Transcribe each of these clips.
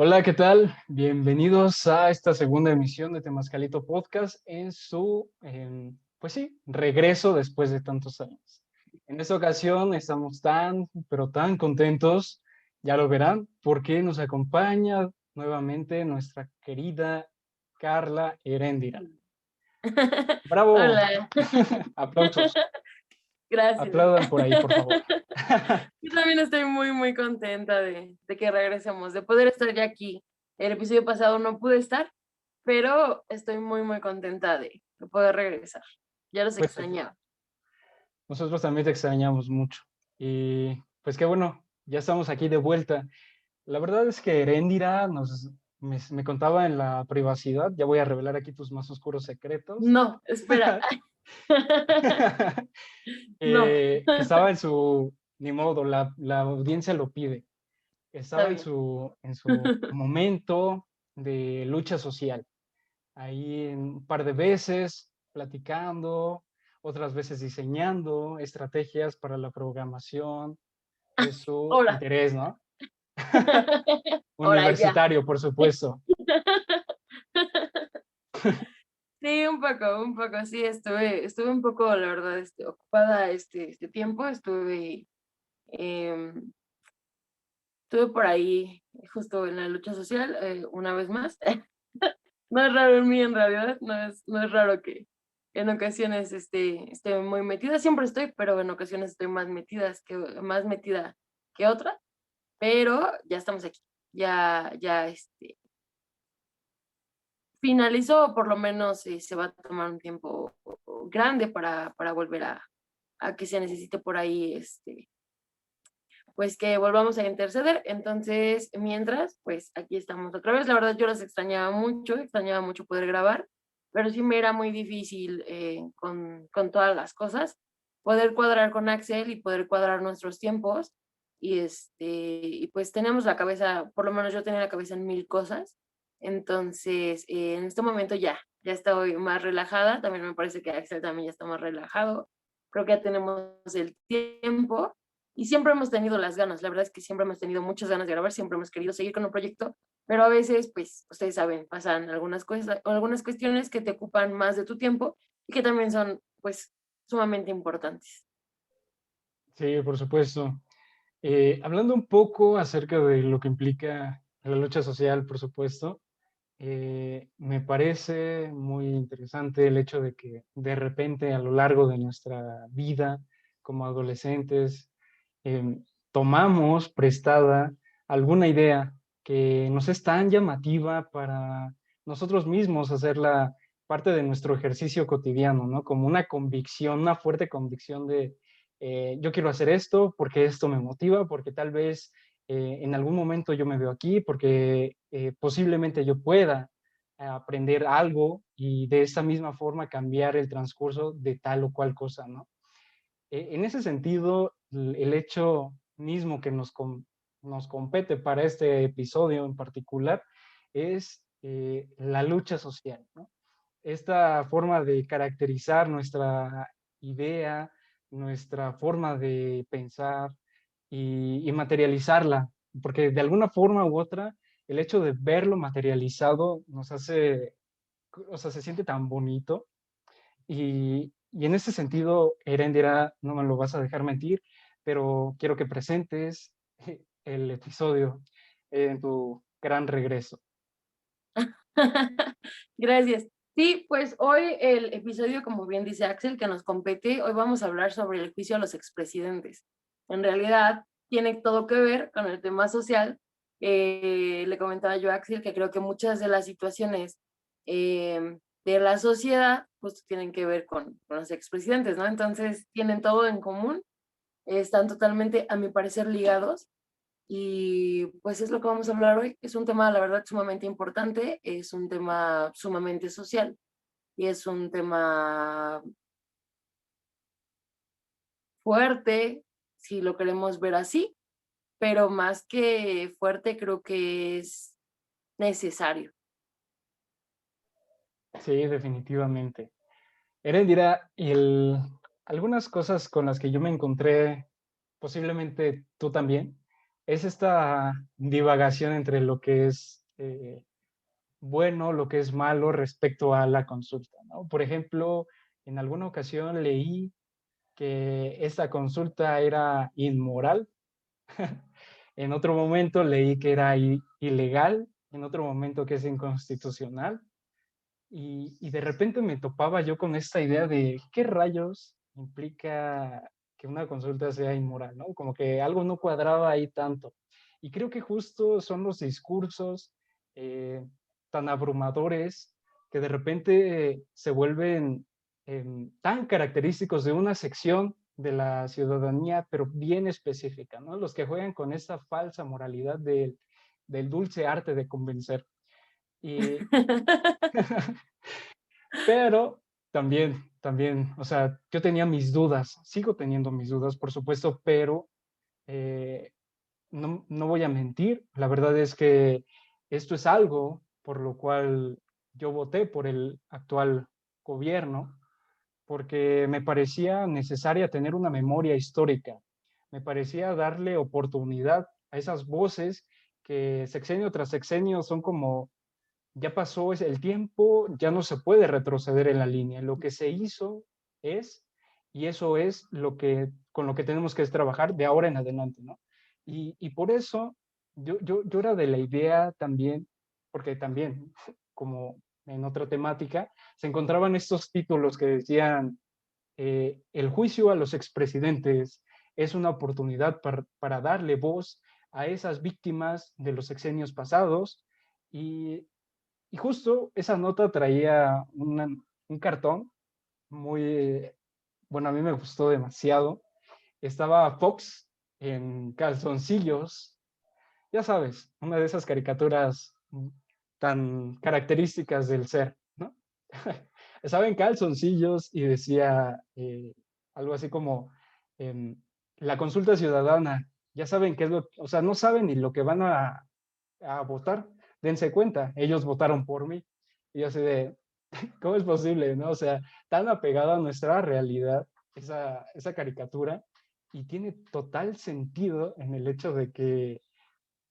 Hola, ¿qué tal? Bienvenidos a esta segunda emisión de Temascalito Podcast en su, pues sí, regreso después de tantos años. En esta ocasión estamos pero tan contentos, ya lo verán, porque nos acompaña nuevamente nuestra querida Carla Heréndira. ¡Bravo! Hola, Aplausos. gracias. Aplaudan por ahí, por favor. Yo también estoy muy contenta de que regresemos, de poder estar ya aquí. El episodio pasado no pude estar, pero estoy muy contenta de poder regresar. Ya los Pues extrañaba. nosotros también te extrañamos mucho. Y pues qué bueno, ya estamos aquí de vuelta. La verdad es que Heréndira me contaba en la privacidad, ya voy a revelar aquí tus más oscuros secretos, No, espera. No, que estaba en su, ni modo, la audiencia lo pide, está estaba en bien. su momento de lucha social, ahí un par de veces platicando, otras veces diseñando estrategias para la programación de su Hola. interés, ¿no? Ahora ya. Universitario, por supuesto. Sí, un poco, sí, estuve un poco, la verdad, ocupada este tiempo, em, estuve por ahí justo en la lucha social, una vez más. No es raro en mí, en realidad, no es raro que en ocasiones esté muy metida, siempre estoy, pero en ocasiones estoy más metida que otra, pero ya estamos aquí. Ya, finalizó, o por lo menos, se va a tomar un tiempo grande para volver a que se necesite por ahí, pues que volvamos a interceder. Entonces, mientras, pues aquí estamos otra vez. La verdad, yo las extrañaba mucho poder grabar, pero sí me era muy difícil con todas las cosas, poder cuadrar con Axel y poder cuadrar nuestros tiempos. Y pues teníamos la cabeza, por lo menos yo tenía la cabeza en mil cosas. Entonces, en este momento ya estoy más relajada. También me parece que Axel también ya está más relajado. Creo que ya tenemos el tiempo y siempre hemos tenido las ganas, la verdad es que siempre hemos tenido muchas ganas de grabar, siempre hemos querido seguir con un proyecto, pero a veces, pues, ustedes saben, pasan algunas cosas, algunas cuestiones que te ocupan más de tu tiempo y que también son, pues, sumamente importantes. Sí, por supuesto. Hablando un poco acerca de lo que implica la lucha social, por supuesto, me parece muy interesante el hecho de que de repente a lo largo de nuestra vida como adolescentes tomamos prestada alguna idea que nos es tan llamativa para nosotros mismos hacerla parte de nuestro ejercicio cotidiano, ¿no? Como una convicción, una fuerte convicción de yo quiero hacer esto porque esto me motiva, porque tal vez en algún momento yo me veo aquí, porque posiblemente yo pueda aprender algo y de esa misma forma cambiar el transcurso de tal o cual cosa, ¿no? En ese sentido, el hecho mismo que nos compete para este episodio en particular es la lucha social, ¿no? Esta forma de caracterizar nuestra idea, nuestra forma de pensar y materializarla, porque de alguna forma u otra, el hecho de verlo materializado nos hace, o sea, se siente tan bonito y en ese sentido, Erendira, no me lo vas a dejar mentir, pero quiero que presentes el episodio en tu gran regreso. Gracias. Sí, pues hoy el episodio, como bien dice Axel, que nos compete, hoy vamos a hablar sobre el juicio a los expresidentes. En realidad, tiene todo que ver con el tema social. Le comentaba yo a Axel que creo que muchas de las situaciones de la sociedad pues tienen que ver con los expresidentes, ¿no? Entonces, tienen todo en común, están totalmente, a mi parecer, ligados y pues es lo que vamos a hablar hoy. Es un tema, la verdad, sumamente importante, es un tema sumamente social y es un tema fuerte, si lo queremos ver así, pero más que fuerte, creo que es necesario. Sí, definitivamente. Erendira, algunas cosas con las que yo me encontré, posiblemente tú también, es esta divagación entre lo que es bueno, lo que es malo respecto a la consulta, ¿no? Por ejemplo, en alguna ocasión leí que esta consulta era inmoral. En otro momento leí que era ilegal, en otro momento que es inconstitucional, y de repente me topaba yo con esta idea de qué rayos implica que una consulta sea inmoral, ¿no? Como que algo no cuadraba ahí tanto. Y creo que justo son los discursos eh, tan abrumadores que de repente se vuelven tan característicos de una sección de la ciudadanía, pero bien específica, ¿no? Los que juegan con esta falsa moralidad del dulce arte de convencer. Y, pero también, o sea, yo tenía mis dudas, sigo teniendo mis dudas, por supuesto, pero eh, no voy a mentir, la verdad es que esto es algo por lo cual yo voté por el actual gobierno, porque me parecía necesaria tener una memoria histórica, me parecía darle oportunidad a esas voces que sexenio tras sexenio son como ya pasó el tiempo, ya no se puede retroceder en la línea. Lo que se hizo es, y eso es lo que, con lo que tenemos que trabajar de ahora en adelante, ¿no? Y por eso yo era de la idea también, porque también, como en otra temática, se encontraban estos títulos que decían, el juicio a los expresidentes es una oportunidad para darle voz a esas víctimas de los sexenios pasados y y justo esa nota traía un cartón muy, bueno, a mí me gustó demasiado. Estaba Fox en calzoncillos, ya sabes, una de esas caricaturas tan características del ser, ¿no? Estaba en calzoncillos y decía algo así como, em, la consulta ciudadana, ya saben qué es lo, o sea, no saben ni lo que van a votar, dense cuenta, ellos votaron por mí. Y yo así de, ¿cómo es posible, no? O sea, tan apegado a nuestra realidad, esa caricatura, y tiene total sentido en el hecho de que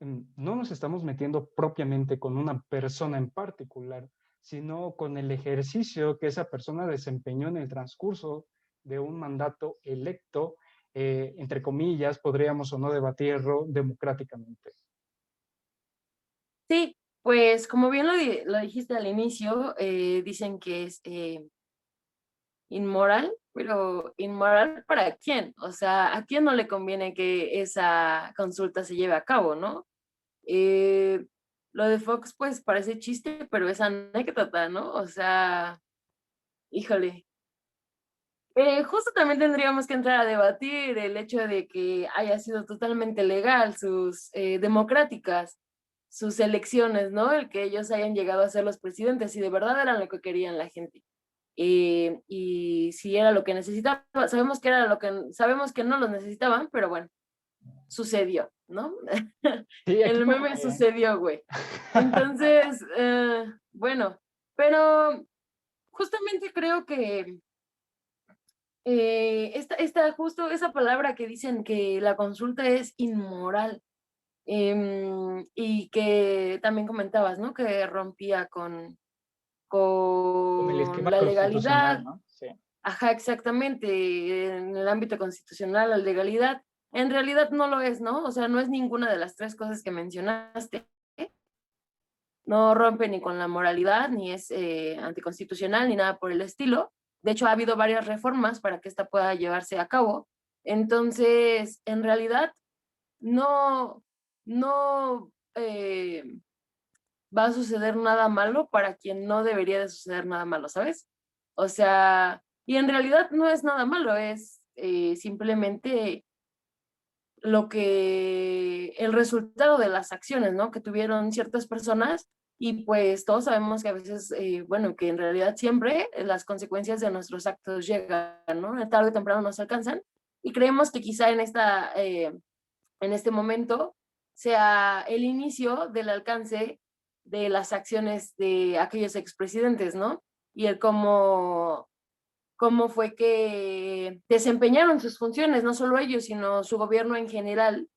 no nos estamos metiendo propiamente con una persona en particular, sino con el ejercicio que esa persona desempeñó en el transcurso de un mandato electo, entre comillas, podríamos o no debatirlo democráticamente. Sí, pues como bien lo dijiste al inicio, dicen que es inmoral, pero inmoral ¿para quién? O sea, ¿a quién no le conviene que esa consulta se lleve a cabo, no? Eh, lo de Fox, pues parece chiste, pero es anécdota, ¿no? O sea, híjole. Justo también tendríamos que entrar a debatir el hecho de que haya sido totalmente legal sus democráticas, sus elecciones, ¿no? El que ellos hayan llegado a ser los presidentes, y de verdad eran lo que querían la gente. Y si era lo que necesitaba, sabemos que no los necesitaban, pero bueno, sucedió, ¿no? Sí, aquí El como meme sucedió, güey. Entonces, bueno, pero justamente creo que justo esa palabra que dicen que la consulta es inmoral, y que también comentabas, ¿no? Que rompía con el con esquema la constitucional, legalidad. ¿no? Sí. Ajá, exactamente, en el ámbito constitucional, la legalidad. En realidad no lo es, ¿no? O sea, no es ninguna de las tres cosas que mencionaste. No rompe ni con la moralidad, ni es anticonstitucional, ni nada por el estilo. De hecho, ha habido varias reformas para que esta pueda llevarse a cabo. Entonces, en realidad, no, no va a suceder nada malo para quien no debería de suceder nada malo, ¿sabes? O sea, y en realidad no es nada malo, es simplemente el resultado de las acciones, ¿no? Que tuvieron ciertas personas, y pues todos sabemos que a veces, bueno, que en realidad siempre las consecuencias de nuestros actos llegan, ¿no? Tarde o temprano nos alcanzan, y creemos que quizá en este momento sea el inicio del alcance de las acciones de aquellos expresidentes, ¿no? Y el cómo fue que desempeñaron sus funciones, no solo ellos, sino su gobierno en general,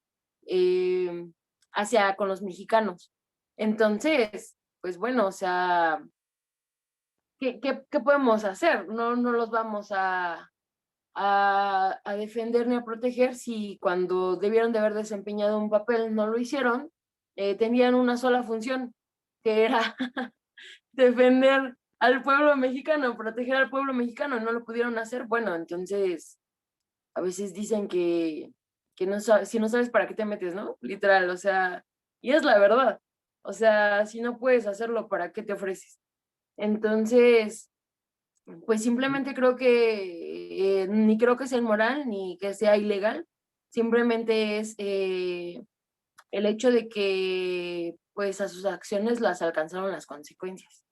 hacia con los mexicanos. Entonces, pues bueno, o sea, ¿qué podemos hacer? No los vamos a defender ni a proteger si cuando debieron de haber desempeñado un papel no lo hicieron, tenían una sola función, que era defender al pueblo mexicano, proteger al pueblo mexicano, no lo pudieron hacer. Bueno, entonces a veces dicen que no sabes, si no sabes para qué te metes, ¿no? Literal, o sea, y es la verdad. O sea, si no puedes hacerlo, ¿para qué te ofreces? Entonces, pues simplemente creo que ni creo que sea inmoral ni que sea ilegal, simplemente es el hecho de que pues a sus acciones las alcanzaron las consecuencias.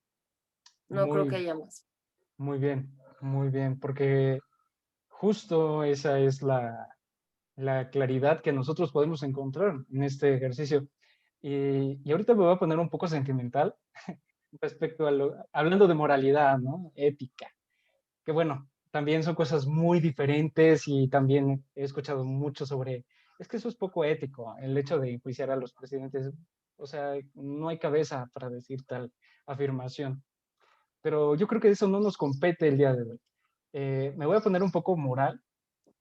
No creo que Muy, haya más. muy bien, porque justo esa es la claridad que nosotros podemos encontrar en este ejercicio. Y ahorita me voy a poner un poco sentimental respecto a hablando de moralidad, ¿no? Ética, que bueno, también son cosas muy diferentes y también he escuchado mucho sobre, es que eso es poco ético, el hecho de enjuiciar a los presidentes, o sea, no hay cabeza para decir tal afirmación, pero yo creo que eso no nos compete el día de hoy. Me voy a poner un poco moral,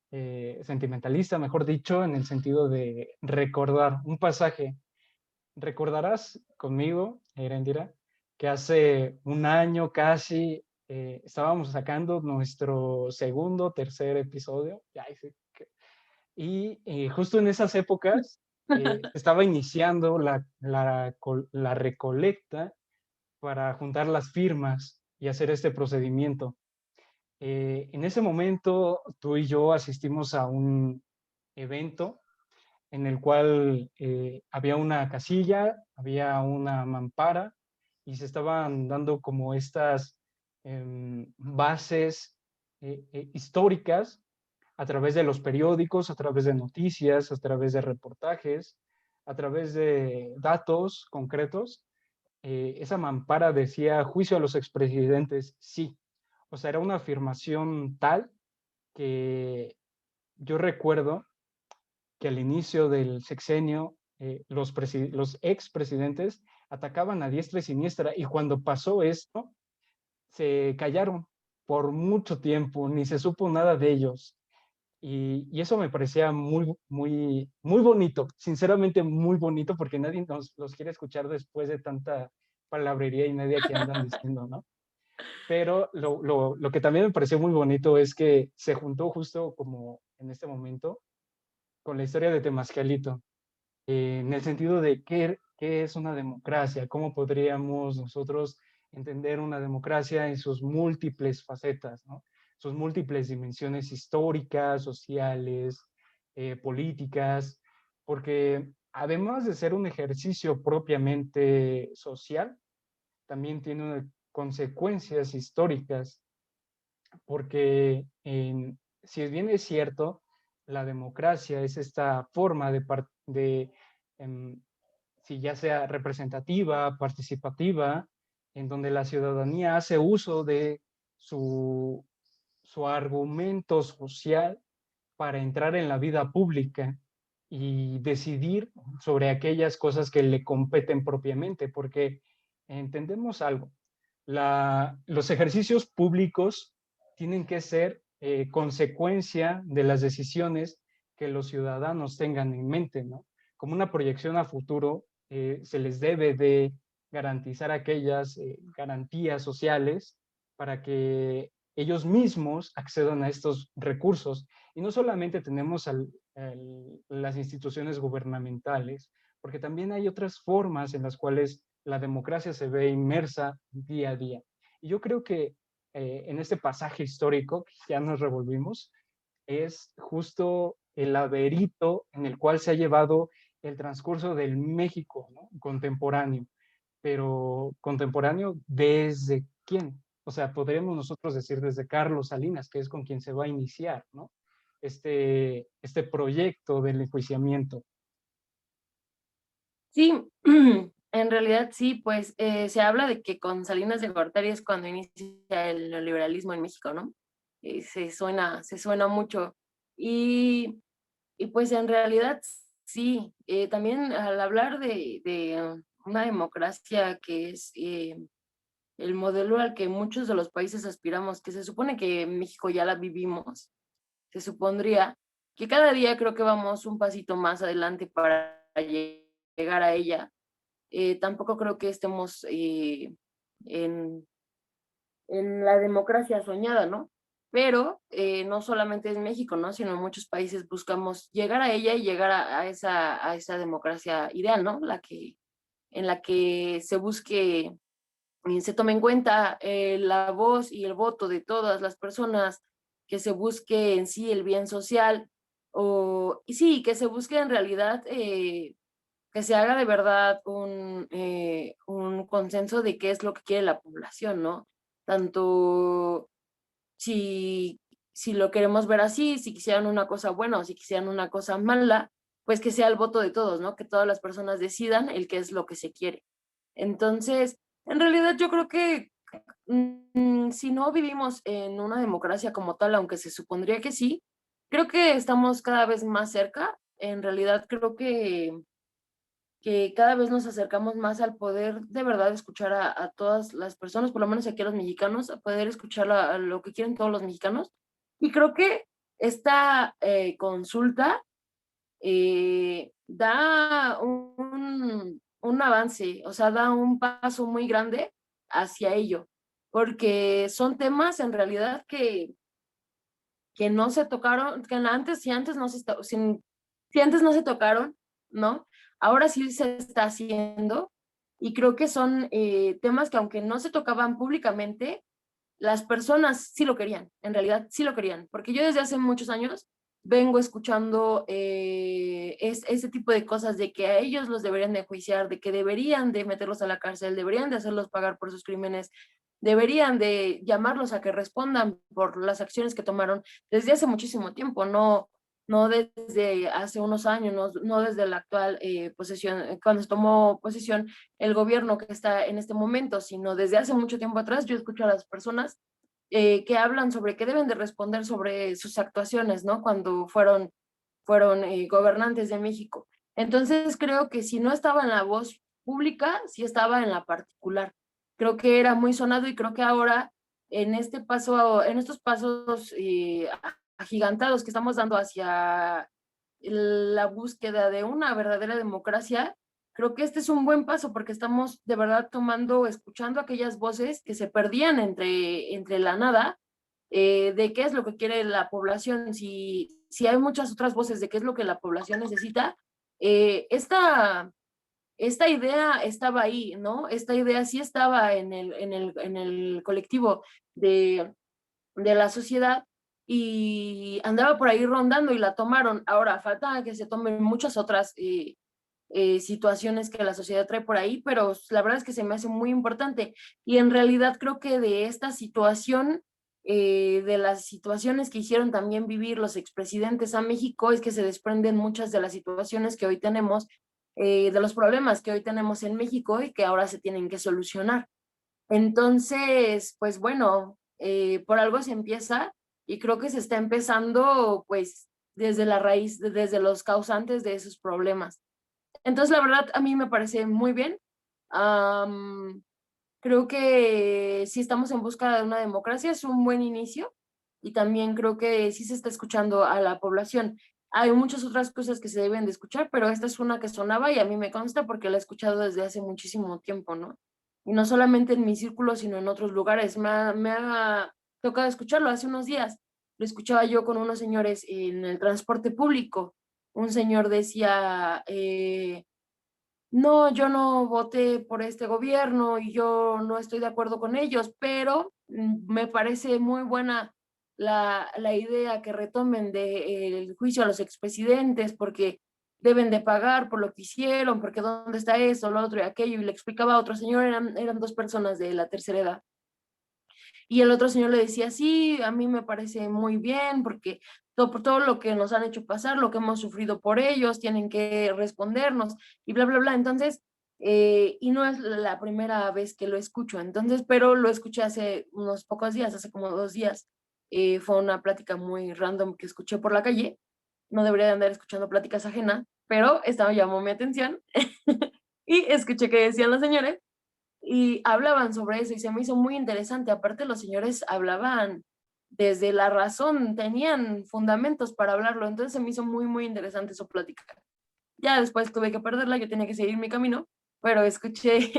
sentimentalista, mejor dicho, en el sentido de recordar un pasaje. Recordarás conmigo, Erendira, que hace un año casi estábamos sacando nuestro segundo, tercer episodio. Y justo en esas épocas estaba iniciando la recolecta para juntar las firmas y hacer este procedimiento. En ese momento, tú y yo asistimos a un evento en el cual había una casilla, había una mampara y se estaban dando como estas bases históricas a través de los periódicos, a través de noticias, a través de reportajes, a través de datos concretos. Esa mampara decía juicio a los expresidentes, sí. O sea, era una afirmación tal que yo recuerdo que al inicio del sexenio los expresidentes atacaban a diestra y siniestra y cuando pasó esto se callaron por mucho tiempo, ni se supo nada de ellos. Y eso me parecía muy bonito, sinceramente muy bonito, porque nadie nos los quiere escuchar después de tanta palabrería y media que andan diciendo, ¿no? Pero lo que también me pareció muy bonito es que se juntó justo como en este momento con la historia de Temascalito, en el sentido de qué es una democracia, cómo podríamos nosotros entender una democracia en sus múltiples facetas, ¿no? Sus múltiples dimensiones históricas, sociales, políticas, porque además de ser un ejercicio propiamente social, también tiene consecuencias históricas, porque si bien es cierto, la democracia es esta forma de em, si ya sea representativa, participativa, en donde la ciudadanía hace uso de su, su argumento social para entrar en la vida pública y decidir sobre aquellas cosas que le competen propiamente, porque entendemos algo, los ejercicios públicos tienen que ser consecuencia de las decisiones que los ciudadanos tengan en mente, ¿no? Como una proyección a futuro, se les debe de garantizar aquellas garantías sociales para que ellos mismos accedan a estos recursos. Y no solamente tenemos las instituciones gubernamentales, porque también hay otras formas en las cuales la democracia se ve inmersa día a día. Y yo creo que en este pasaje histórico, que ya nos revolvimos, es justo el laberinto en el cual se ha llevado el transcurso del México, ¿no? Contemporáneo, pero contemporáneo desde quién. O sea, podríamos nosotros decir desde Carlos Salinas, que es con quien se va a iniciar, ¿no? Este proyecto del enjuiciamiento. Sí, en realidad sí, pues se habla de que con Salinas de Gortari es cuando inicia el neoliberalismo en México, ¿no? Se suena mucho. Y, y pues en realidad sí, también al hablar de una democracia que es el modelo al que muchos de los países aspiramos, que se supone que en México ya la vivimos, se supondría que cada día creo que vamos un pasito más adelante para llegar a ella. Tampoco creo que estemos en, en la democracia soñada, ¿no? Pero no solamente en México, ¿no? Sino en muchos países buscamos llegar a ella y llegar a esa democracia ideal, ¿no? En la que se busque y se tome en cuenta la voz y el voto de todas las personas, que se busque en sí el bien social, y sí, que se busque en realidad que se haga de verdad un consenso de qué es lo que quiere la población, ¿no? Tanto si, si lo queremos ver así, si quisieran una cosa buena o si quisieran una cosa mala, pues que sea el voto de todos, ¿no? Que todas las personas decidan el qué es lo que se quiere. Entonces, en realidad yo creo que si no vivimos en una democracia como tal, aunque se supondría que sí, creo que estamos cada vez más cerca. En realidad creo que cada vez nos acercamos más al poder de verdad escuchar a todas las personas, por lo menos aquí a los mexicanos, a poder escuchar a lo que quieren todos los mexicanos. Y creo que esta consulta da un avance, o sea, da un paso muy grande hacia ello, porque son temas en realidad que no se tocaron, que antes, si antes no se, si antes no se tocaron, ¿no? Ahora sí se está haciendo y creo que son temas que aunque no se tocaban públicamente, las personas sí lo querían, en realidad sí lo querían, porque yo desde hace muchos años vengo escuchando ese tipo de cosas de que a ellos los deberían de enjuiciar, de que deberían de meterlos a la cárcel, deberían de hacerlos pagar por sus crímenes, deberían de llamarlos a que respondan por las acciones que tomaron desde hace muchísimo tiempo, no desde hace unos años, no desde la actual posesión, cuando se tomó posesión el gobierno que está en este momento, sino desde hace mucho tiempo atrás. Yo escucho a las personas que hablan sobre que deben de responder sobre sus actuaciones, ¿no? Cuando fueron gobernantes de México. Entonces creo que si no estaba en la voz pública, sí estaba en la particular. Creo que era muy sonado y creo que ahora en estos pasos agigantados que estamos dando hacia la búsqueda de una verdadera democracia, creo que este es un buen paso porque estamos de verdad escuchando aquellas voces que se perdían entre la nada, de qué es lo que quiere la población, si hay muchas otras voces de qué es lo que la población necesita, esta idea estaba ahí, ¿no? Esta idea sí estaba en el colectivo de la sociedad y andaba por ahí rondando y la tomaron. Ahora falta que se tomen muchas otras situaciones que la sociedad trae por ahí, pero la verdad es que se me hace muy importante. Y en realidad creo que de esta situación, de las situaciones que hicieron también vivir los expresidentes a México, es que se desprenden muchas de las situaciones que hoy tenemos, de los problemas que hoy tenemos en México y que ahora se tienen que solucionar. Entonces, pues bueno, por algo se empieza y creo que se está empezando pues desde la raíz, desde los causantes de esos problemas. Entonces, la verdad, a mí me parece muy bien. Am, Creo que si estamos en busca de una democracia es un buen inicio y también creo que sí se está escuchando a la población. Hay muchas otras cosas que se deben de escuchar, pero esta es una que sonaba y a mí me consta porque la he escuchado desde hace muchísimo tiempo, ¿no? Y no solamente en mi círculo, sino en otros lugares. Me ha tocado escucharlo hace unos días. Lo escuchaba yo con unos señores en el transporte público. Un señor decía, no, yo no voté por este gobierno y yo no estoy de acuerdo con ellos, pero me parece muy buena la idea que retomen del juicio a los expresidentes porque deben de pagar por lo que hicieron, porque dónde está eso, lo otro y aquello, y le explicaba a otro señor, eran dos personas de la tercera edad. Y el otro señor le decía, sí, a mí me parece muy bien porque por todo lo que nos han hecho pasar, lo que hemos sufrido por ellos, tienen que respondernos y bla, bla, bla. Entonces, y no es la primera vez que lo escucho, entonces, pero lo escuché hace unos pocos días, hace como 2 días. Fue una plática muy random que escuché por la calle no debería de andar escuchando pláticas ajenas, pero esta llamó mi atención y escuché que decían los señores y hablaban sobre eso y se me hizo muy interesante. Aparte, los señores hablaban desde la razón, tenían fundamentos para hablarlo, entonces se me hizo muy, muy interesante su plática. Ya después tuve que perderla, yo tenía que seguir mi camino, pero escuché,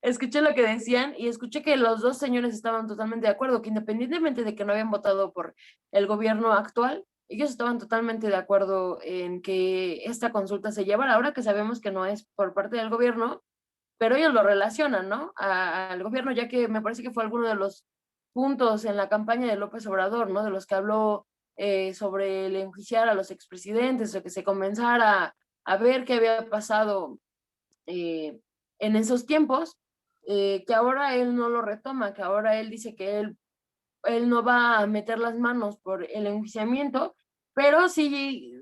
escuché lo que decían y escuché que los dos señores estaban totalmente de acuerdo, que independientemente de que no habían votado por el gobierno actual, ellos estaban totalmente de acuerdo en que esta consulta se llevara, ahora que sabemos que no es por parte del gobierno, pero ellos lo relacionan, ¿no? Al gobierno, ya que me parece que fue alguno de los puntos en la campaña de López Obrador, ¿no? De los que habló sobre el enjuiciar a los expresidentes o que se comenzara a ver qué había pasado en esos tiempos, que ahora él no lo retoma, que ahora él dice que él no va a meter las manos por el enjuiciamiento, pero sí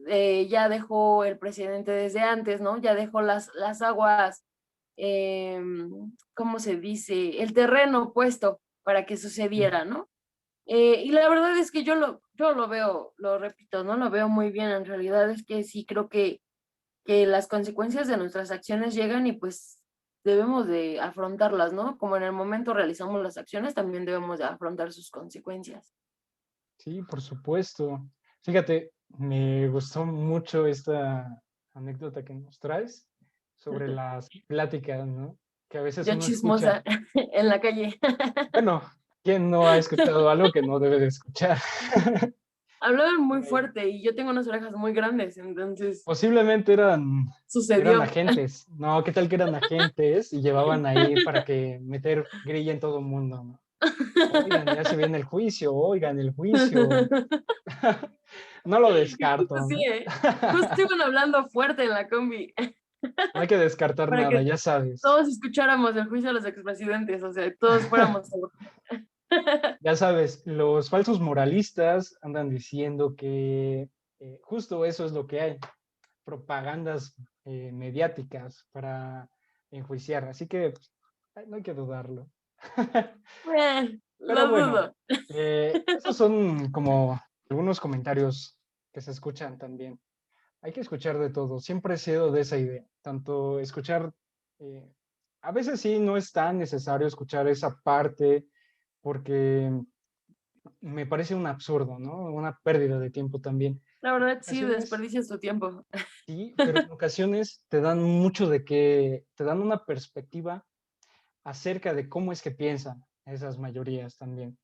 ya dejó el presidente desde antes, ¿no? Ya dejó las aguas, ¿cómo se dice? El terreno puesto para que sucediera, ¿no? Y la verdad es que yo lo veo, lo repito, ¿no? Lo veo muy bien. En realidad es que sí creo que las consecuencias de nuestras acciones llegan y pues debemos de afrontarlas, ¿no? Como en el momento realizamos las acciones, también debemos de afrontar sus consecuencias. Sí, por supuesto. Fíjate, me gustó mucho esta anécdota que nos traes sobre las pláticas, ¿no? Que a veces Yo uno escucha. chismosa en la calle. Bueno, ¿quién no ha escuchado algo que no debe de escuchar? Hablaban muy Por ahí. fuerte y yo tengo unas orejas muy grandes, entonces Posiblemente eran sucedió. agentes. No, ¿qué tal que eran agentes y llevaban ahí para que meter grilla en todo el mundo, ¿no? Oigan, ya se viene el juicio, oigan, el juicio. No lo Y justo descarto, sí, ¿no? justo iban hablando fuerte en la combi No hay que descartar para nada, que ya sabes. todos escucháramos el juicio de los expresidentes, o sea, todos fuéramos. Ya sabes, los falsos moralistas andan diciendo que justo eso es lo que hay, propagandas mediáticas para enjuiciar, así que no hay que dudarlo. Pero Lo bueno, dudo. esos son como algunos comentarios que se escuchan también. Hay que escuchar de todo, siempre he sido de esa idea, tanto escuchar, eh, a veces sí no es tan necesario escuchar esa parte porque me parece un absurdo, ¿no? Una pérdida de tiempo también. La En verdad sí, ocasiones, desperdicias tu tiempo. sí, pero en ocasiones te dan mucho de que, te dan una perspectiva acerca de cómo es que piensan esas mayorías también.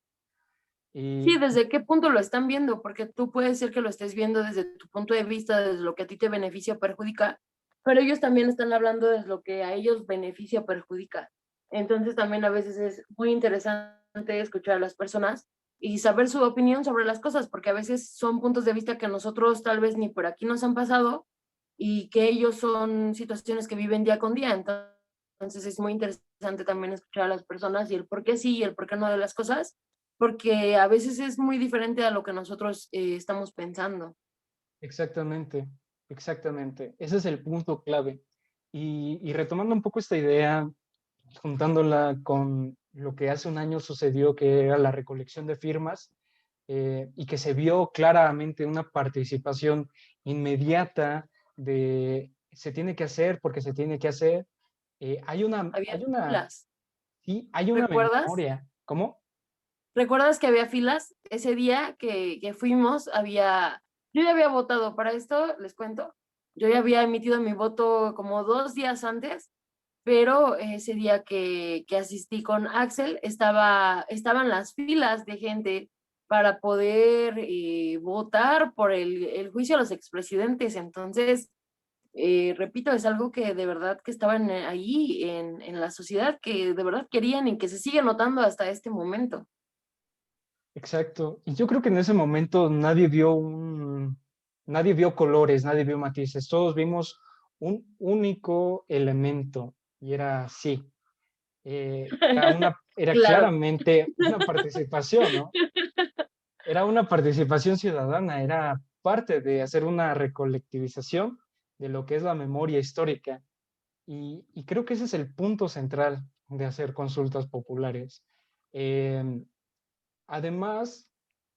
Sí, Y desde qué punto lo están viendo, porque tú puedes ser que lo estés viendo desde tu punto de vista, desde lo que a ti te beneficia o perjudica, pero ellos también están hablando desde lo que a ellos beneficia o perjudica. Entonces también a veces es muy interesante escuchar a las personas y saber su opinión sobre las cosas, porque a veces son puntos de vista que nosotros tal vez ni por aquí nos han pasado y que ellos son situaciones que viven día con día. Entonces es muy interesante también escuchar a las personas y el por qué sí y el por qué no de las cosas porque a veces es muy diferente a lo que nosotros estamos pensando. exactamente, exactamente. Ese es el punto clave. Y retomando un poco esta idea, juntándola con lo que hace un año sucedió, que era la recolección de firmas, y que se vio claramente una participación inmediata de se tiene que hacer porque se tiene que hacer. Había Hay una, filas. sí, hay una ¿Recuerdas? memoria. ¿Cómo? ¿Recuerdas que había filas? Ese día que fuimos, yo ya había votado para esto, les cuento. Yo ya había emitido mi voto como 2 días antes, pero ese día que asistí con Axel, estaban las filas de gente para poder votar por el juicio a los expresidentes. Entonces, repito, es algo que de verdad que estaban ahí en la sociedad, que de verdad querían y que se sigue notando hasta este momento. Exacto. Y yo creo que en ese momento nadie vio colores, nadie vio matices. Todos vimos un único elemento y era sí. Era Claro. claramente una participación, ¿no? Era una participación ciudadana, era parte de hacer una recolectivización de lo que es la memoria histórica. Y creo que ese es el punto central de hacer consultas populares. Em, Además,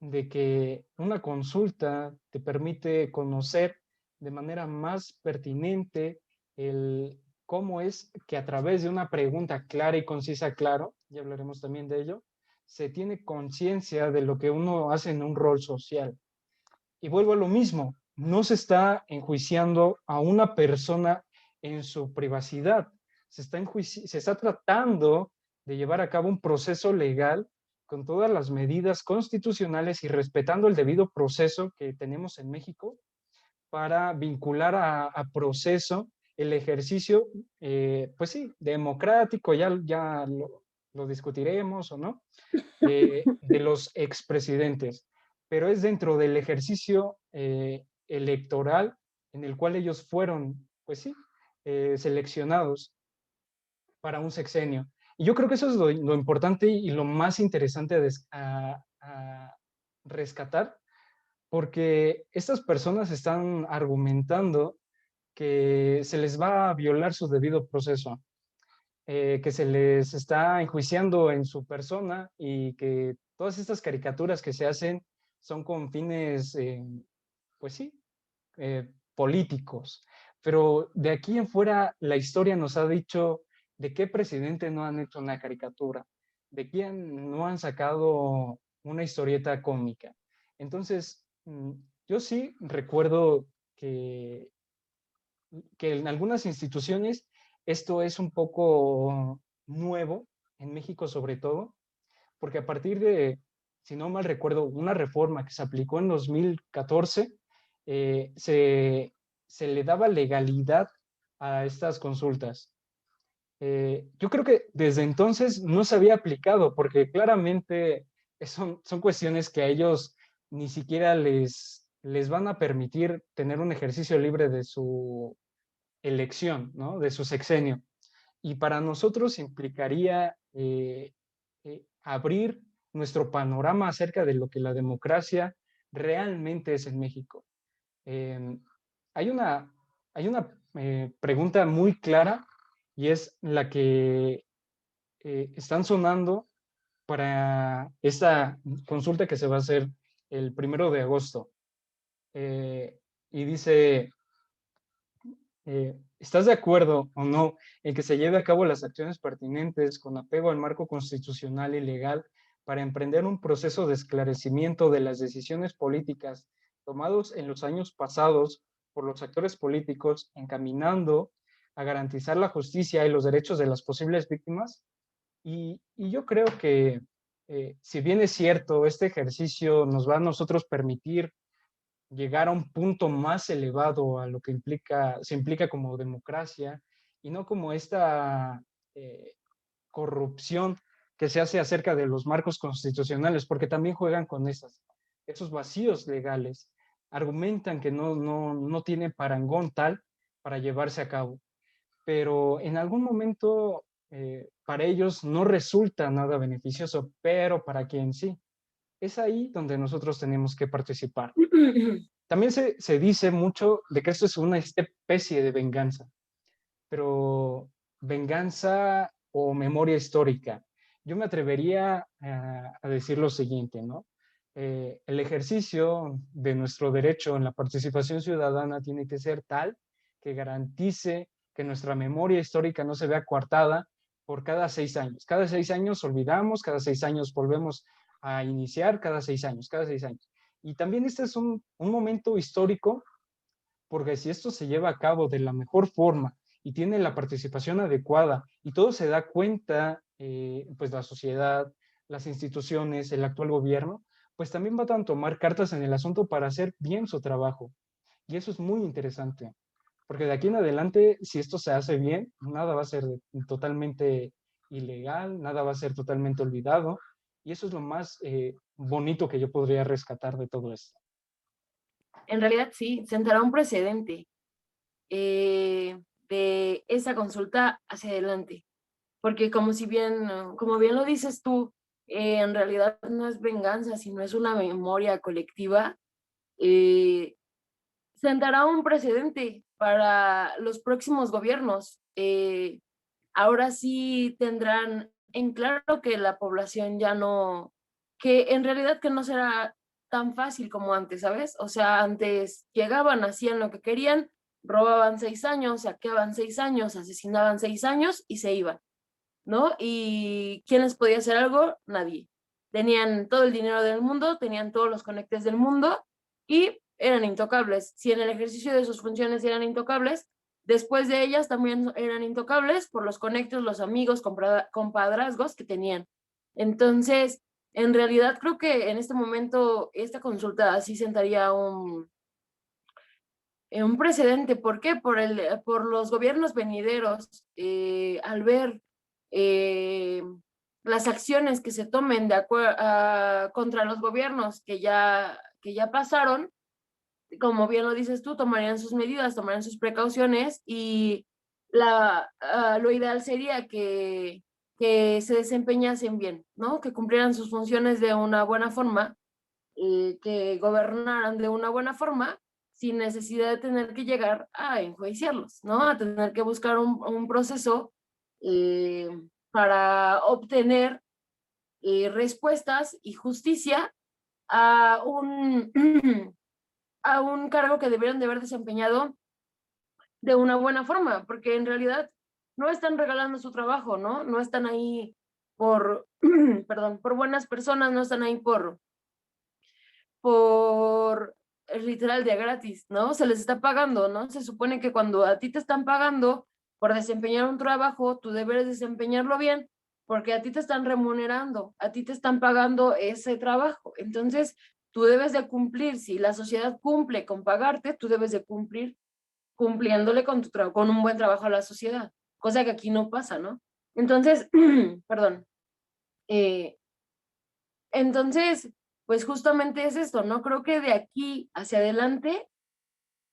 de que una consulta te permite conocer de manera más pertinente el cómo es que a través de una pregunta clara y concisa, claro, ya hablaremos también de ello, se tiene conciencia de lo que uno hace en un rol social. Y vuelvo a lo mismo, no se está enjuiciando a una persona en su privacidad, se está tratando de llevar a cabo un proceso legal con todas las medidas constitucionales y respetando el debido proceso que tenemos en México para vincular a proceso el ejercicio, pues sí, democrático, ya lo discutiremos o no, de los expresidentes, pero es dentro del ejercicio electoral en el cual ellos fueron, pues sí, seleccionados para un sexenio. Y yo creo que eso es lo importante y lo más interesante a rescatar, porque estas personas están argumentando que se les va a violar su debido proceso, que se les está enjuiciando en su persona y que todas estas caricaturas que se hacen son con fines, pues sí, políticos. Pero de aquí en fuera, la historia nos ha dicho de qué presidente no han hecho una caricatura, de quién no han sacado una historieta cómica. Entonces, yo sí recuerdo que en algunas instituciones esto es un poco nuevo, en México sobre todo, porque a partir de, si no mal recuerdo, una reforma que se aplicó en 2014, eh, se, se le daba legalidad a estas consultas. Yo creo que desde entonces no se había aplicado, porque claramente son cuestiones que a ellos ni siquiera les van a permitir tener un ejercicio libre de su elección, ¿no? De su sexenio. Y para nosotros implicaría abrir nuestro panorama acerca de lo que la democracia realmente es en México. Eh, hay una, hay una pregunta muy clara y es la que están sonando para esta consulta que se va a hacer el 1 de agosto. Y dice, ¿estás de acuerdo o no en que se lleve a cabo las acciones pertinentes con apego al marco constitucional y legal para emprender un proceso de esclarecimiento de las decisiones políticas tomados en los años pasados por los actores políticos, encaminando a garantizar la justicia y los derechos de las posibles víctimas? Y yo creo que, si bien es cierto, este ejercicio nos va a nosotros permitir llegar a un punto más elevado a lo que se implica como democracia y no como esta eh, corrupción que se hace acerca de los marcos constitucionales, porque también juegan con esos vacíos legales, argumentan que no tiene parangón tal para llevarse a cabo, pero en algún momento para ellos no resulta nada beneficioso, pero para quien sí. Es ahí donde nosotros tenemos que participar. También se dice mucho de que esto es una especie de venganza, pero venganza o memoria histórica. Yo me atrevería a decir lo siguiente, ¿no? El ejercicio de nuestro derecho en la participación ciudadana tiene que ser tal que garantice que nuestra memoria histórica no se vea coartada por cada 6 años. Cada 6 años olvidamos, cada 6 años volvemos a iniciar, cada 6 años. Y también este es un momento histórico, porque si esto se lleva a cabo de la mejor forma y tiene la participación adecuada y todo se da cuenta, pues la sociedad, las instituciones, el actual gobierno, pues también van a tomar cartas en el asunto para hacer bien su trabajo. Y eso es muy interesante, porque de aquí en adelante, si esto se hace bien, nada va a ser totalmente ilegal, nada va a ser totalmente olvidado. Y eso es lo más bonito que yo podría rescatar de todo esto. En realidad sí, sentará un precedente de esa consulta hacia adelante, porque como bien lo dices tú, en realidad no es venganza, sino es una memoria colectiva. eh, Sentará un precedente para los próximos gobiernos. Ahora sí tendrán en claro que la población ya no, que en realidad que no será tan fácil como antes, ¿sabes? O sea, antes llegaban, hacían lo que querían, robaban 6 años, saqueaban 6 años, asesinaban 6 años y se iban, ¿no? ¿Y quién les podía hacer algo? Nadie. Tenían todo el dinero del mundo, tenían todos los conectes del mundo y eran intocables. Si en el ejercicio de sus funciones eran intocables, después de ellas también eran intocables por los conectes, los amigos, compadrazgos que tenían. Entonces, en realidad creo que en este momento esta consulta sí sentaría un precedente. ¿Por qué? Por los gobiernos venideros, al ver eh, las acciones que se tomen contra los gobiernos que ya pasaron, como bien lo dices tú, tomarían sus medidas, tomarían sus precauciones y lo ideal sería que se desempeñasen bien, ¿no? Que cumplieran sus funciones de una buena forma, que gobernaran de una buena forma sin necesidad de tener que llegar a enjuiciarlos, ¿no? A tener que buscar un proceso eh, para obtener respuestas y justicia a un, a un cargo que debieron de haber desempeñado de una buena forma, porque en realidad no están regalando su trabajo, ¿no? No están ahí por, perdón, por buenas personas, no están ahí por literal de gratis, ¿no? Se les está pagando, ¿no? Se supone que cuando a ti te están pagando por desempeñar un trabajo, tú debes desempeñarlo bien, porque a ti te están remunerando, a ti te están pagando ese trabajo. Entonces, tú debes de cumplir, si la sociedad cumple con pagarte, tú debes de cumplir cumpliéndole con un buen trabajo a la sociedad, cosa que aquí no pasa, ¿no? Entonces, perdón, eh, entonces, pues justamente es esto, ¿no? Creo que de aquí hacia adelante,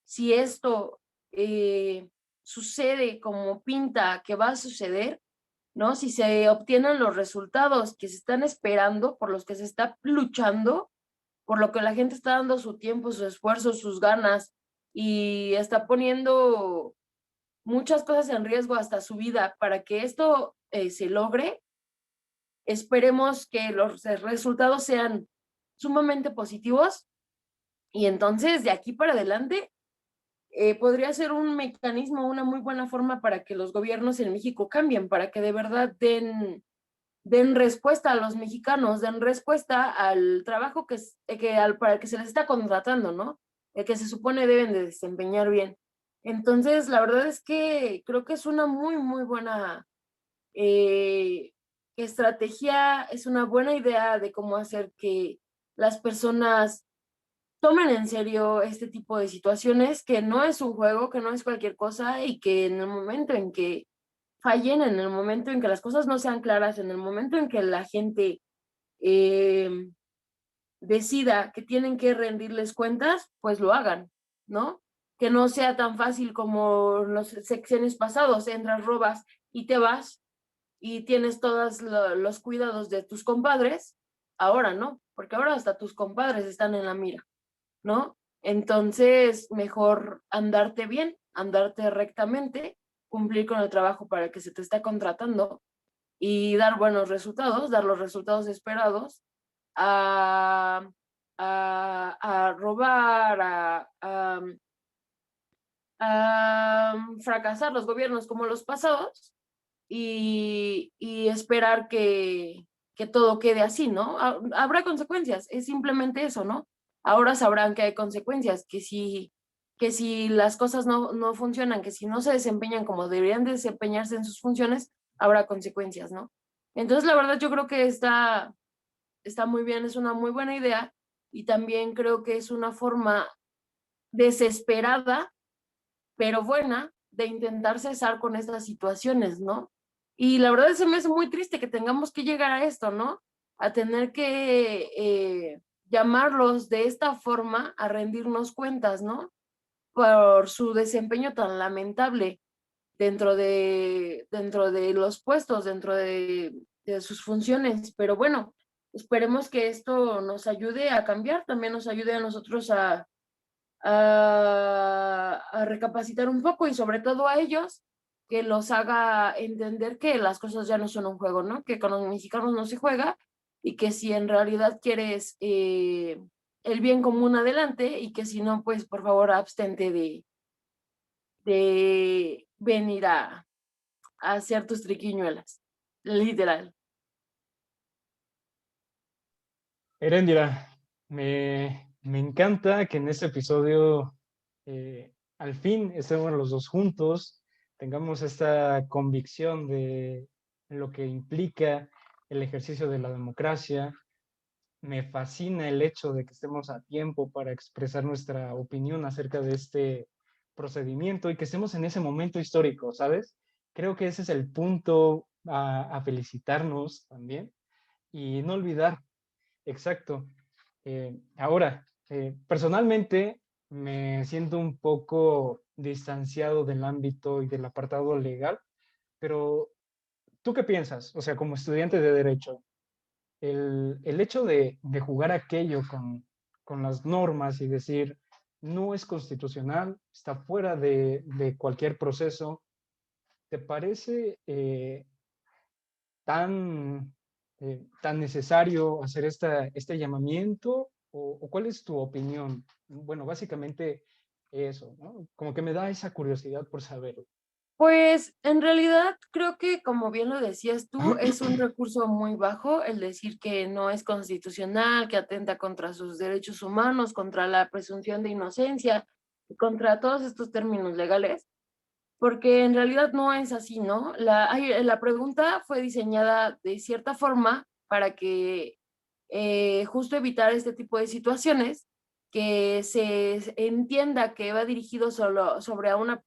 si esto sucede como pinta que va a suceder, ¿no? Si se obtienen los resultados que se están esperando, por los que se está luchando, por lo que la gente está dando su tiempo, su esfuerzo, sus ganas y está poniendo muchas cosas en riesgo, hasta su vida, para que esto se logre, esperemos que los resultados sean sumamente positivos y entonces de aquí para adelante podría ser un mecanismo, una muy buena forma para que los gobiernos en México cambien, para que de verdad den respuesta a los mexicanos, den respuesta al trabajo para el que se les está contratando, ¿no? El que se supone deben de desempeñar bien. Entonces, la verdad es que creo que es una muy, muy buena eh, estrategia, es una buena idea de cómo hacer que las personas tomen en serio este tipo de situaciones, que no es un juego, que no es cualquier cosa y que en el momento en que fallen, en el momento en que las cosas no sean claras, en el momento en que la gente eh, decida que tienen que rendirles cuentas, pues lo hagan, ¿no? Que no sea tan fácil como los sexenios pasados, entras, robas y te vas y tienes todos los cuidados de tus compadres, ahora no, porque ahora hasta tus compadres están en la mira, ¿no? Entonces, mejor andarte bien, andarte rectamente, cumplir con el trabajo para el que se te está contratando y dar buenos resultados, dar los resultados esperados, a, a robar, a fracasar los gobiernos como los pasados y esperar que todo quede así, ¿no? Habrá consecuencias, es simplemente eso, ¿no? Ahora sabrán que hay consecuencias, que si las cosas no funcionan, que si no se desempeñan como deberían desempeñarse en sus funciones, habrá consecuencias, ¿no? Entonces, la verdad, yo creo que está muy bien, es una muy buena idea y también creo que es una forma desesperada, pero buena, de intentar cesar con estas situaciones, ¿no? Y la verdad se me hace muy triste que tengamos que llegar a esto, ¿no? A tener que llamarlos de esta forma a rendirnos cuentas, ¿no? Por su desempeño tan lamentable dentro de los puestos, dentro de sus funciones. Pero bueno, esperemos que esto nos ayude a cambiar, también nos ayude a nosotros a recapacitar un poco y sobre todo a ellos, que los haga entender que las cosas ya no son un juego, ¿no? Que con los mexicanos no se juega y que si en realidad quieres el bien común adelante y que si no, pues por favor abstente de venir a hacer tus triquiñuelas, literal. Eréndira, me encanta que en este episodio al fin estemos los dos juntos, tengamos esta convicción de lo que implica el ejercicio de la democracia. Me fascina el hecho de que estemos a tiempo para expresar nuestra opinión acerca de este procedimiento y que estemos en ese momento histórico, ¿sabes? Creo que ese es el punto a felicitarnos también y no olvidar. Exacto. Ahora, personalmente me siento un poco distanciado del ámbito y del apartado legal, pero ¿tú qué piensas? O sea, como estudiante de derecho, el hecho de jugar aquello con las normas y decir, no es constitucional, está fuera de cualquier proceso, ¿te parece tan necesario hacer este llamamiento? O cuál es tu opinión? Bueno, básicamente eso, ¿no? Como que me da esa curiosidad por saberlo. Pues en realidad creo que, como bien lo decías tú, es un recurso muy bajo el decir que no es constitucional, que atenta contra sus derechos humanos, contra la presunción de inocencia, contra todos estos términos legales, porque en realidad no es así, ¿no? La pregunta fue diseñada de cierta forma para que justo evitar este tipo de situaciones, que se entienda que va dirigido solo sobre una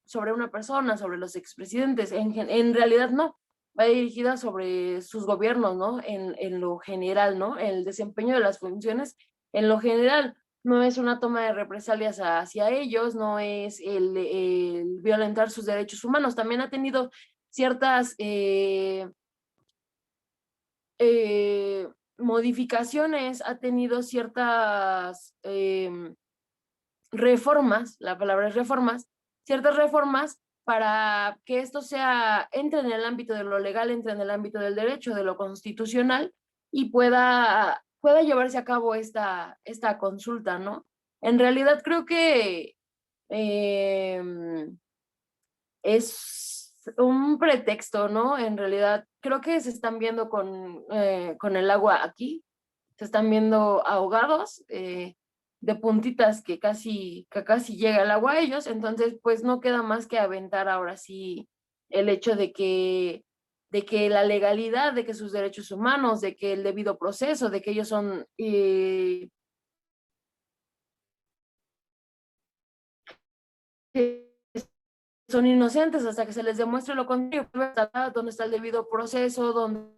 persona, sobre los expresidentes. En realidad no, va dirigida sobre sus gobiernos, ¿no? En lo general, ¿no? El desempeño de las funciones en lo general. No es una toma de represalias hacia ellos, no es el violentar sus derechos humanos. También ha tenido ciertas eh, modificaciones, ha tenido ciertas reformas, la palabra es reformas, ciertas reformas para que esto entre en el ámbito de lo legal, entre en el ámbito del derecho, de lo constitucional y pueda llevarse a cabo esta consulta, ¿no? En realidad creo que eh, es un pretexto, ¿no? En realidad creo que se están viendo con el agua aquí, se están viendo ahogados, de puntitas que casi llega el agua a ellos, entonces pues no queda más que aventar ahora sí el hecho de que la legalidad, de que sus derechos humanos, de que el debido proceso, de que ellos son son inocentes hasta que se les demuestre lo contrario. ¿Dónde está el debido proceso? ¿Dónde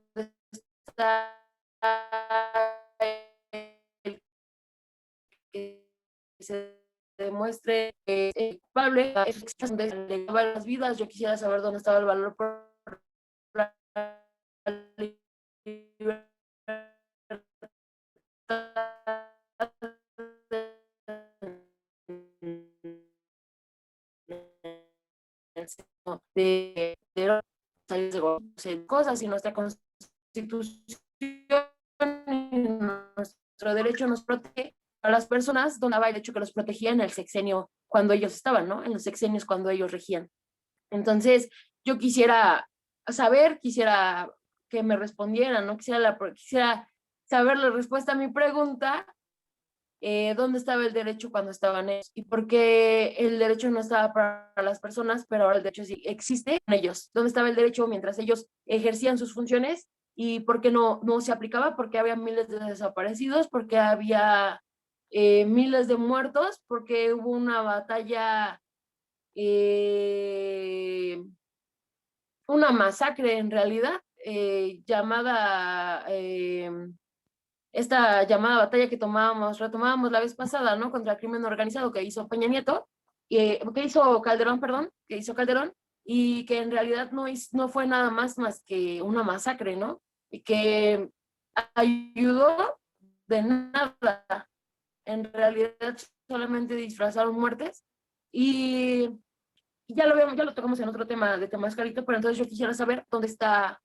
está el que se demuestre culpable? De las vidas. Yo quisiera saber dónde estaba el valor por la libertad de cosas y nuestra constitución y nuestro derecho nos protege a las personas, donde el hecho que los protegía en el sexenio cuando ellos estaban, ¿no? En los sexenios cuando ellos regían. Entonces, yo quisiera que me respondieran, ¿no? Quisiera saber la respuesta a mi pregunta, dónde estaba el derecho cuando estaban ellos y por qué el derecho no estaba para las personas, pero ahora el derecho sí existe en ellos. ¿Dónde estaba el derecho mientras ellos ejercían sus funciones y por qué no se aplicaba? Porque había miles de desaparecidos, porque había miles de muertos, porque hubo una batalla, una masacre en realidad, esta llamada batalla que retomábamos la vez pasada, ¿no? Contra el crimen organizado que hizo Peña Nieto, que hizo Calderón, perdón, que hizo Calderón, y que en realidad no fue nada más que una masacre, ¿no? Y que ayudó de nada. En realidad solamente disfrazaron muertes y ya lo tocamos en otro tema de Temascarito, pero entonces yo quisiera saber dónde está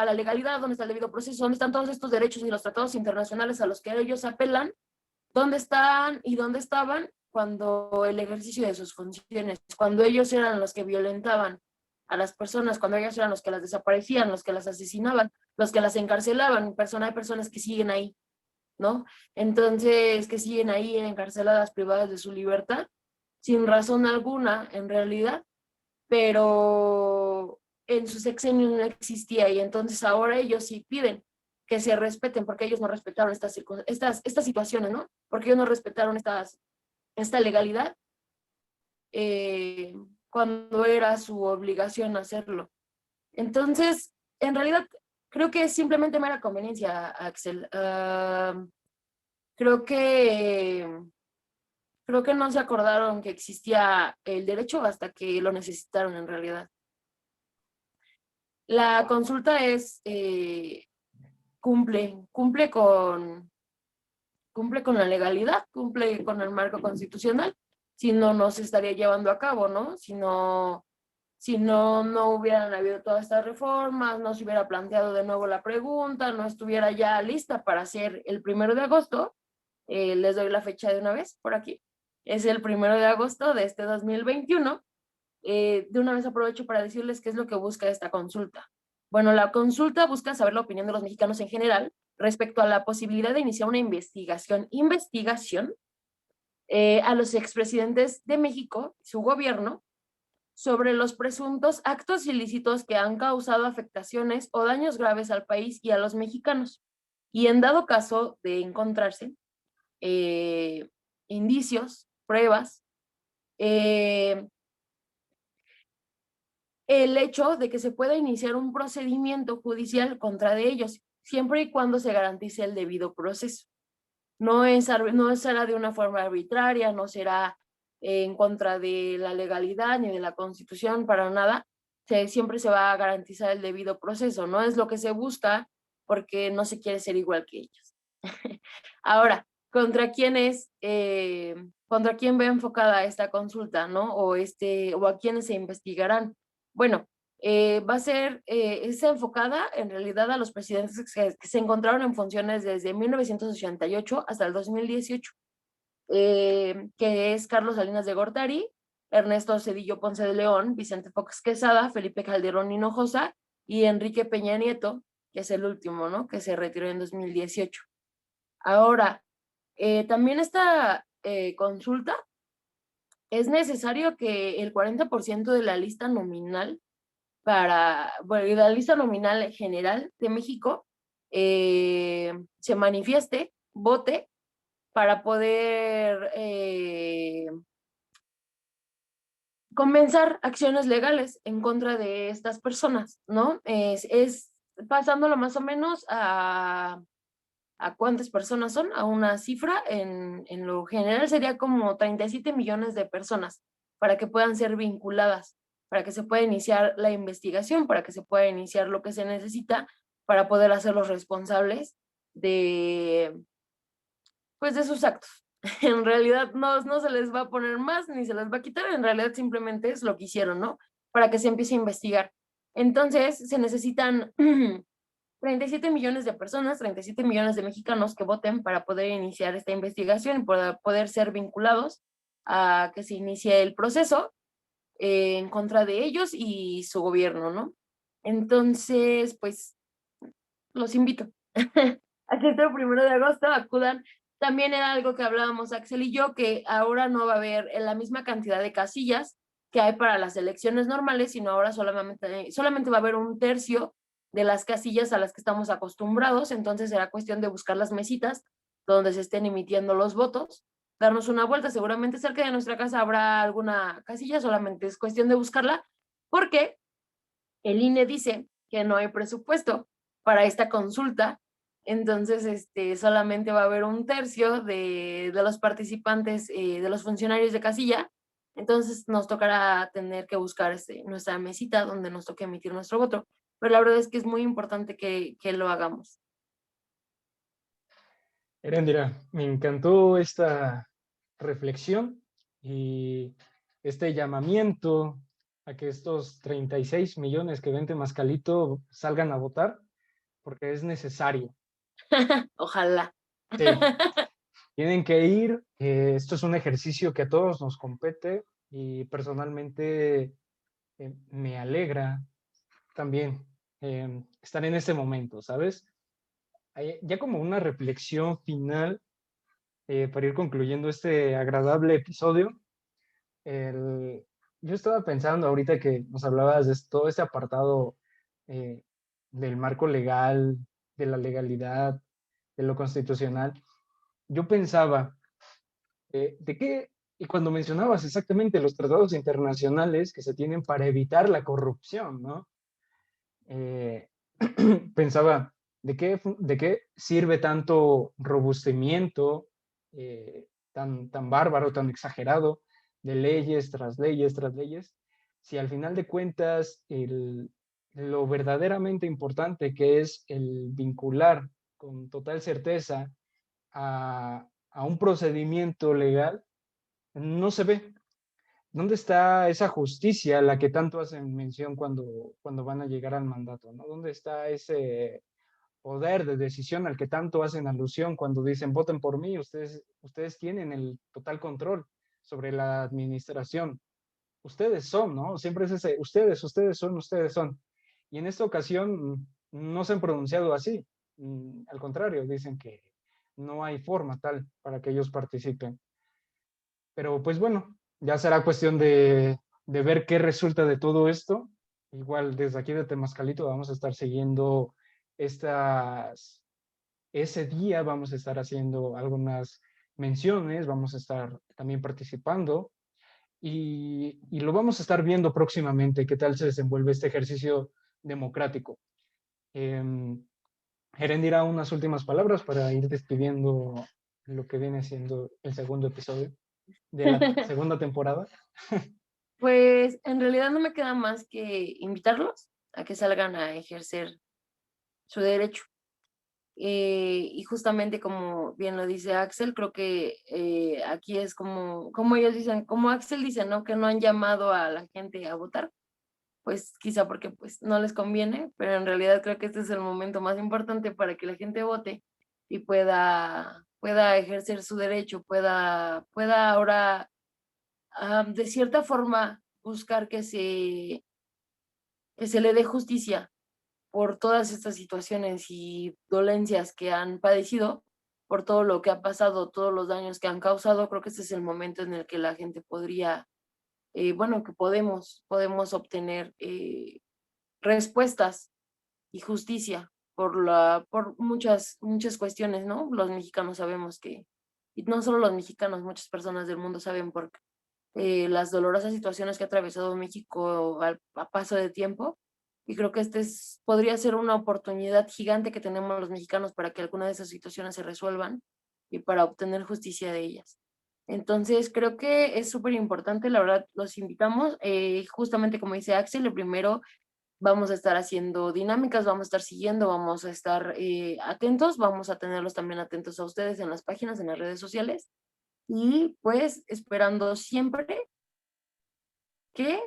la legalidad, dónde está el debido proceso, dónde están todos estos derechos y los tratados internacionales a los que ellos apelan, ¿dónde están y dónde estaban cuando el ejercicio de sus funciones, cuando ellos eran los que violentaban a las personas, cuando ellos eran los que las desaparecían, los que las asesinaban, los que las encarcelaban? Hay personas que siguen ahí, ¿no? Entonces, que siguen ahí encarceladas, privadas de su libertad, sin razón alguna, en realidad, pero en su sexenio no existía, y entonces ahora ellos sí piden que se respeten, porque ellos no respetaron estas situaciones, ¿no? Porque ellos no respetaron esta legalidad eh, cuando era su obligación hacerlo. Entonces, en realidad, creo que es simplemente mera conveniencia, Axel. Creo que creo que no se acordaron que existía el derecho hasta que lo necesitaron en realidad. La consulta es cumple con la legalidad, cumple con el marco constitucional, si no, no se estaría llevando a cabo, ¿no? Si no, no hubieran habido todas estas reformas, no se hubiera planteado de nuevo la pregunta, no estuviera ya lista para ser el 1 de agosto. Les doy la fecha de una vez por aquí. Es el 1 de agosto de este 2021. De una vez aprovecho para decirles qué es lo que busca esta consulta. Bueno, la consulta busca saber la opinión de los mexicanos en general respecto a la posibilidad de iniciar una investigación a los expresidentes de México, su gobierno, sobre los presuntos actos ilícitos que han causado afectaciones o daños graves al país y a los mexicanos. Y en dado caso de encontrarse indicios, pruebas, el hecho de que se pueda iniciar un procedimiento judicial contra de ellos, siempre y cuando se garantice el debido proceso. No será de una forma arbitraria, no será en contra de la legalidad ni de la Constitución, para nada. Siempre se va a garantizar el debido proceso, no es lo que se busca porque no se quiere ser igual que ellos. Ahora, contra quién va enfocada esta consulta, ¿no? O a quiénes se investigarán. Bueno, está enfocada en realidad a los presidentes que se encontraron en funciones desde 1988 hasta el 2018, que es Carlos Salinas de Gortari, Ernesto Zedillo Ponce de León, Vicente Fox Quesada, Felipe Calderón Hinojosa y Enrique Peña Nieto, que es el último, ¿no? Que se retiró en 2018. Ahora, también esta consulta es necesario que el 40% de la lista nominal la lista nominal general de México se manifieste, vote, para poder comenzar acciones legales en contra de estas personas, ¿no? Es pasándolo más o menos a cuántas personas son, a una cifra, en lo general sería como 37 millones de personas para que puedan ser vinculadas, para que se pueda iniciar la investigación, para que se pueda iniciar lo que se necesita para poder hacerlos responsables de, pues, de sus actos. En realidad no se les va a poner más ni se les va a quitar, en realidad simplemente es lo que hicieron, ¿no? Para que se empiece a investigar. Entonces se necesitan 37 millones de personas, 37 millones de mexicanos que voten para poder iniciar esta investigación y para poder ser vinculados a que se inicie el proceso en contra de ellos y su gobierno, ¿no? Entonces, pues, los invito a que este 1 de agosto acudan. También era algo que hablábamos Axel y yo, que ahora no va a haber la misma cantidad de casillas que hay para las elecciones normales, sino ahora solamente va a haber 1/3 de las casillas a las que estamos acostumbrados. Entonces será cuestión de buscar las mesitas donde se estén emitiendo los votos, darnos una vuelta. Seguramente cerca de nuestra casa habrá alguna casilla, solamente es cuestión de buscarla, porque el INE dice que no hay presupuesto para esta consulta. Entonces solamente va a haber 1/3 de los participantes, de los funcionarios de casilla. Entonces nos tocará tener que buscar nuestra mesita donde nos toque emitir nuestro voto. Pero la verdad es que es muy importante que lo hagamos. Erendira, me encantó esta reflexión y este llamamiento a que estos 36 millones que ven Temascalito salgan a votar, porque es necesario. Ojalá. Sí, tienen que ir. Esto es un ejercicio que a todos nos compete y personalmente me alegra también estar en este momento, ¿sabes? Ya como una reflexión final para ir concluyendo este agradable episodio. el- yo estaba pensando ahorita que nos hablabas de todo este apartado eh, del marco legal, de la legalidad, de lo constitucional. Yo pensaba, ¿de qué? Y cuando mencionabas exactamente los tratados internacionales que se tienen para evitar la corrupción, ¿no? Eh, pensaba, ¿de qué sirve tanto robustecimiento tan bárbaro, tan exagerado, de leyes tras leyes tras leyes, si al final de cuentas lo verdaderamente importante que es el vincular con total certeza a un procedimiento legal no se ve? ¿Dónde está esa justicia a la que tanto hacen mención cuando van a llegar al mandato, ¿no? ¿Dónde está ese poder de decisión al que tanto hacen alusión cuando dicen voten por mí? Ustedes tienen el total control sobre la administración. Ustedes son, ¿no? Siempre es ese, ustedes son, ustedes son. Y en esta ocasión no se han pronunciado así. Al contrario, dicen que no hay forma tal para que ellos participen. Pero pues bueno, ya será cuestión de ver qué resulta de todo esto. Igual desde aquí de Temascalito vamos a estar siguiendo estas, ese día, vamos a estar haciendo algunas menciones, vamos a estar también participando y lo vamos a estar viendo próximamente, qué tal se desenvuelve este ejercicio democrático. Eh, Heren dirá unas últimas palabras para ir despidiendo lo que viene siendo el segundo episodio de la segunda temporada. Pues en realidad no me queda más que invitarlos a que salgan a ejercer su derecho. Y justamente como bien lo dice Axel, creo que aquí es como ellos dicen, como Axel dice, ¿no? Que no han llamado a la gente a votar, pues quizá porque pues no les conviene, pero en realidad creo que este es el momento más importante para que la gente vote y pueda ejercer su derecho, pueda ahora de cierta forma buscar que se le dé justicia por todas estas situaciones y dolencias que han padecido, por todo lo que ha pasado, todos los daños que han causado. Creo que este es el momento en el que la gente podría, bueno, que podemos obtener respuestas y justicia por muchas cuestiones, ¿no? Los mexicanos sabemos y no solo los mexicanos, muchas personas del mundo saben por las dolorosas situaciones que ha atravesado México a paso de tiempo. Y creo que podría ser una oportunidad gigante que tenemos los mexicanos para que alguna de esas situaciones se resuelvan y para obtener justicia de ellas. Entonces, creo que es súper importante, la verdad, los invitamos. Justamente como dice Axel, lo primero, vamos a estar haciendo dinámicas, vamos a estar siguiendo, vamos a estar atentos, vamos a tenerlos también atentos a ustedes en las páginas, en las redes sociales y pues esperando siempre que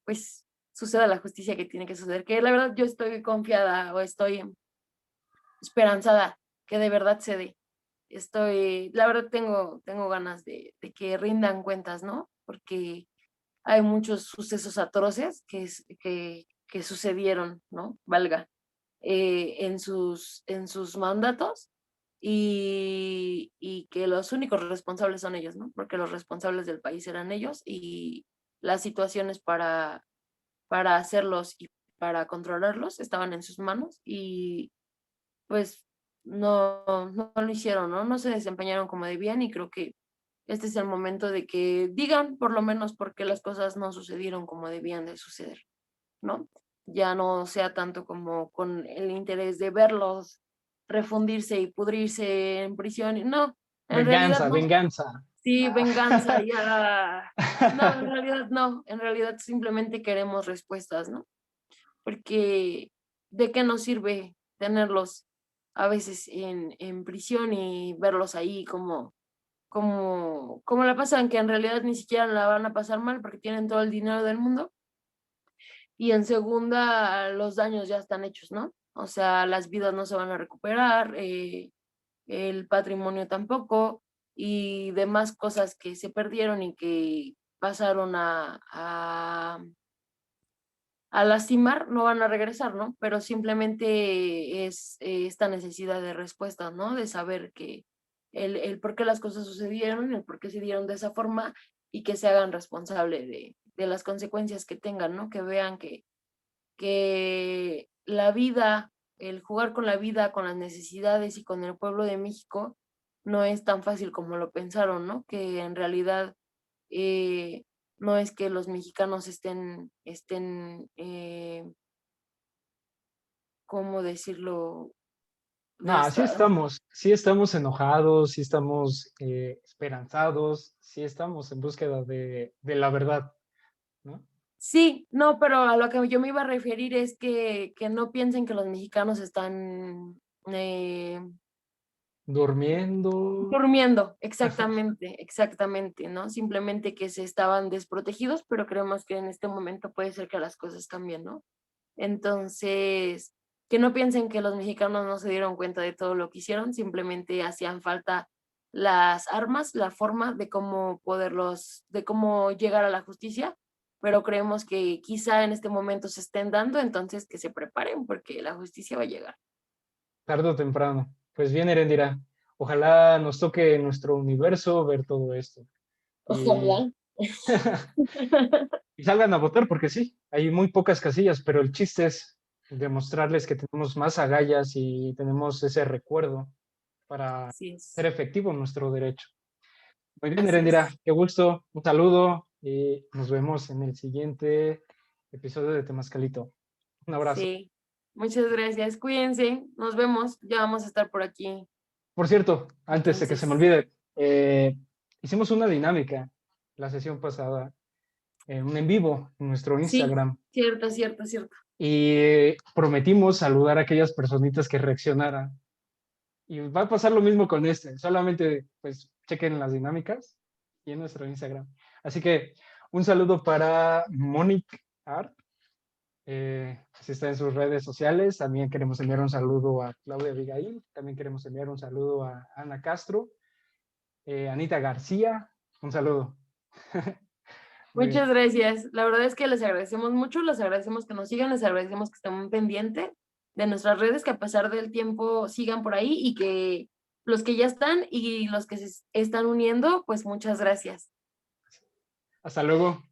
pues suceda la justicia que tiene que suceder, que la verdad yo estoy confiada o estoy esperanzada que de verdad se dé. La verdad tengo ganas de que rindan cuentas, ¿no? Porque hay muchos sucesos atroces que sucedieron, ¿no? Valga, en sus mandatos y que los únicos responsables son ellos, ¿no? Porque los responsables del país eran ellos y las situaciones para hacerlos y para controlarlos estaban en sus manos y pues no lo hicieron, ¿no? No se desempeñaron como debían y creo que este es el momento de que digan por lo menos por qué las cosas no sucedieron como debían de suceder, ¿no? Ya no sea tanto como con el interés de verlos refundirse y pudrirse en prisión. No, en realidad Venganza, no. venganza. Sí, Ah. venganza, ya. No, en realidad no. En realidad simplemente queremos respuestas, ¿no? Porque ¿de qué nos sirve tenerlos a veces en prisión y verlos ahí como la pasan, que en realidad ni siquiera la van a pasar mal porque tienen todo el dinero del mundo? Y en segunda, los daños ya están hechos, ¿no? O sea, las vidas no se van a recuperar, el patrimonio tampoco, y demás cosas que se perdieron y que pasaron a lastimar, no van a regresar, ¿no? Pero simplemente es esta necesidad de respuesta, ¿no? De saber que el por qué las cosas sucedieron, el por qué se dieron de esa forma y que se hagan responsable de las consecuencias que tengan, ¿no? Que vean que la vida, el jugar con la vida, con las necesidades y con el pueblo de México no es tan fácil como lo pensaron, ¿no? Que en realidad eh, no es que los mexicanos ¿cómo decirlo? No, Desa- sí estamos enojados, sí estamos esperanzados, sí estamos en búsqueda de la verdad, ¿no? Sí, no, pero a lo que yo me iba a referir es que no piensen que los mexicanos están Durmiendo. durmiendo, exactamente, exactamente, ¿no? Simplemente que se estaban desprotegidos, pero creemos que en este momento puede ser que las cosas cambien, ¿no? Entonces, que no piensen que los mexicanos no se dieron cuenta de todo lo que hicieron, simplemente hacían falta las armas, la forma de cómo poderlos, de cómo llegar a la justicia, pero creemos que quizá en este momento se estén dando, entonces que se preparen porque la justicia va a llegar. Tarde o temprano. Pues bien, Erendira, ojalá nos toque en nuestro universo ver todo esto. Y, Ojalá. y salgan a votar, porque sí, hay muy pocas casillas, pero el chiste es demostrarles que tenemos más agallas y tenemos ese recuerdo para Así es, hacer efectivo nuestro derecho. Muy bien, así Erendira, es. qué gusto, un saludo y nos vemos en el siguiente episodio de Temascalito. Un abrazo. Sí. Muchas gracias. Cuídense. Nos vemos. Ya vamos a estar por aquí. Por cierto, antes de que se me Entonces, olvide, hicimos una dinámica la sesión pasada, un en vivo en nuestro sí, Instagram cierto, cierto, cierto. y prometimos saludar a aquellas personitas que reaccionaran. Y va a pasar lo mismo con este, solamente pues chequen las dinámicas y en nuestro Instagram. Así que un saludo para Monique Art, si está en sus redes sociales. También queremos enviar un saludo a Claudia Abigail, también queremos enviar un saludo a Ana Castro, Anita García, un saludo. Muy bien. Muchas gracias. La verdad es que les agradecemos mucho, les agradecemos que nos sigan, les agradecemos que estén pendientes de nuestras redes, que a pesar del tiempo sigan por ahí y que los que ya están y los que se están uniendo, pues muchas gracias. Hasta luego.